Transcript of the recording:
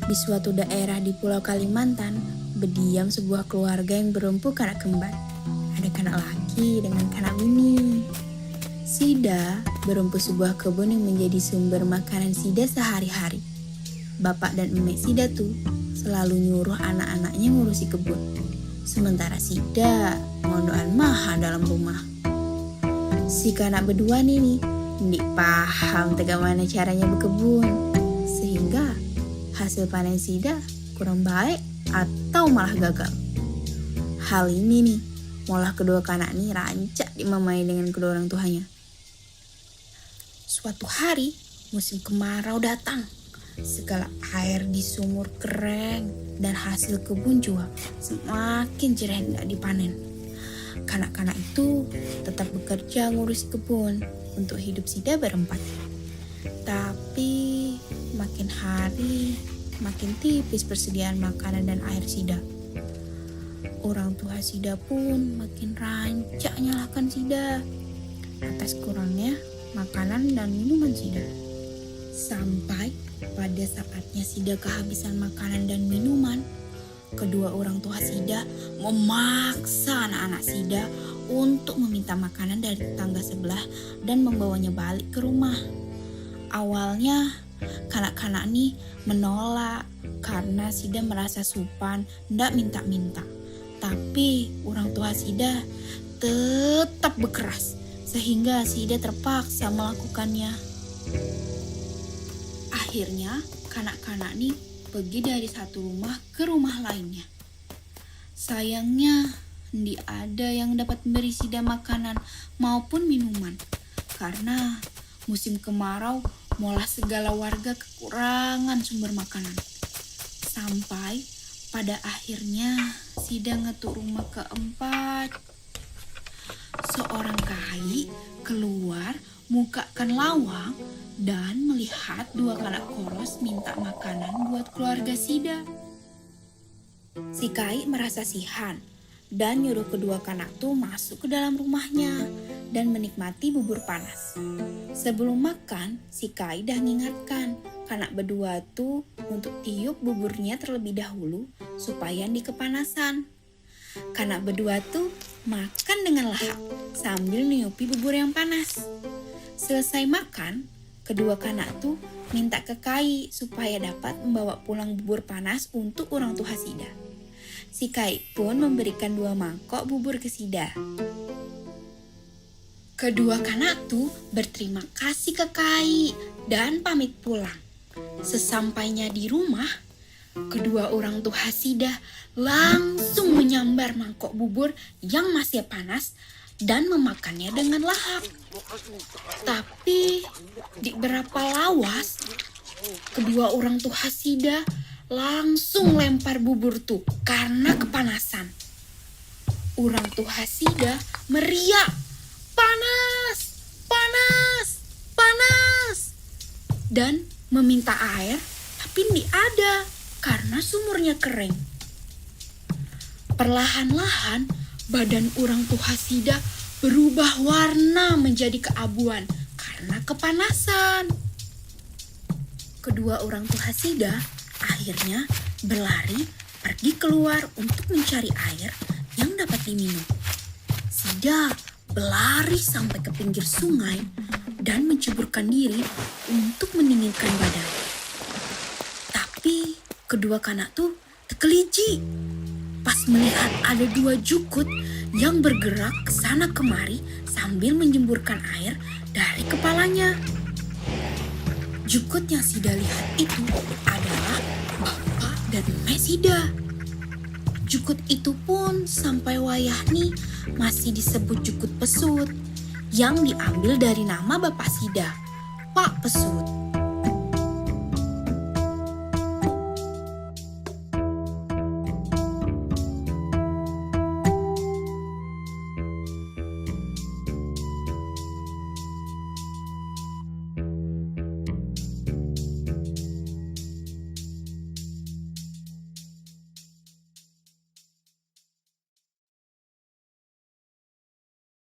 Di suatu daerah di Pulau Kalimantan, berdiam sebuah keluarga yang berempu kanak kembar. Ada kanak laki dengan kanak bini. Sida berempu sebuah kebun yang menjadi sumber makanan Sida sehari-hari. Bapak dan emek Sida tuh selalu nyuruh anak-anaknya ngurusi kebun. Sementara Sida ngondoan maha dalam rumah. Si kanak berdua nih, ndik paham mana caranya berkebun. Sehingga hasil panen Sida kurang baik atau malah gagal. Hal ini nih, malah kedua kanak nih rancak dimamai dengan kedua orang tuanya. Suatu hari, musim kemarau datang. Segala air di sumur kering dan hasil kebun juga semakin cerah tidak dipanen. Kanak-kanak itu tetap bekerja ngurusi kebun untuk hidup Sida berempat. Tapi makin hari makin tipis persediaan makanan dan air Sida. Orang tua Sida pun makin rancak nyalahkan Sida atas kurangnya makanan dan minuman Sida. Sampai pada saatnya Sida kehabisan makanan dan minuman, kedua orang tua Sida memaksa anak-anak Sida untuk meminta makanan dari tetangga sebelah dan membawanya balik ke rumah. Awalnya kanak-kanak nih menolak karena Sida merasa supan, ndak minta-minta. Tapi orang tua Sida tetap berkeras sehingga Sida terpaksa melakukannya. Akhirnya kanak-kanak nih pergi dari satu rumah ke rumah lainnya. Sayangnya ndak ada yang dapat memberi Sida makanan maupun minuman karena musim kemarau malah segala warga kekurangan sumber makanan. Sampai pada akhirnya Sida ngetuk rumah keempat. Seorang kai keluar mukakan lawang dan melihat dua kanak koros minta makanan buat keluarga Sida. Si kai merasa sihan dan nyuruh kedua kanak tuh masuk ke dalam rumahnya dan menikmati bubur panas. Sebelum makan, si kai dah ngingatkan kanak berdua tuh untuk tiup buburnya terlebih dahulu supaya di kepanasan. Kanak berdua tuh makan dengan lahap sambil niupi bubur yang panas. Selesai makan, kedua kanak tuh minta ke kai supaya dapat membawa pulang bubur panas untuk orang tua Sida. Si kai pun memberikan 2 mangkok bubur ke Sida. Kedua kanak tuh berterima kasih ke kai dan pamit pulang. Sesampainya di rumah, kedua orang tua Sida langsung menyambar mangkok bubur yang masih panas dan memakannya dengan lahap. Tapi di berapa lawas, kedua orang tua Sida langsung lempar bubur tuh karena kepanasan. Orang tua Sida meriak, "Panas, panas, panas!" dan meminta air, tapi tidak ada karena sumurnya kering. Perlahan-lahan badan orang tua Sida berubah warna menjadi keabuan karena kepanasan. Kedua orang tua Sida akhirnya berlari pergi keluar untuk mencari air yang dapat diminum. Sida berlari sampai ke pinggir sungai dan menceburkan diri untuk mendinginkan badan. Tapi kedua kanak tuh terkeliji pas melihat ada 2 jukut yang bergerak ke sana kemari sambil menjemburkan air dari kepalanya. Jukut yang Sida lihat itu adalah bapak dan emak Sida. Jukut itu pun sampai wayah nih masih disebut jukut pesut yang diambil dari nama bapak Sida, Pak Pesut.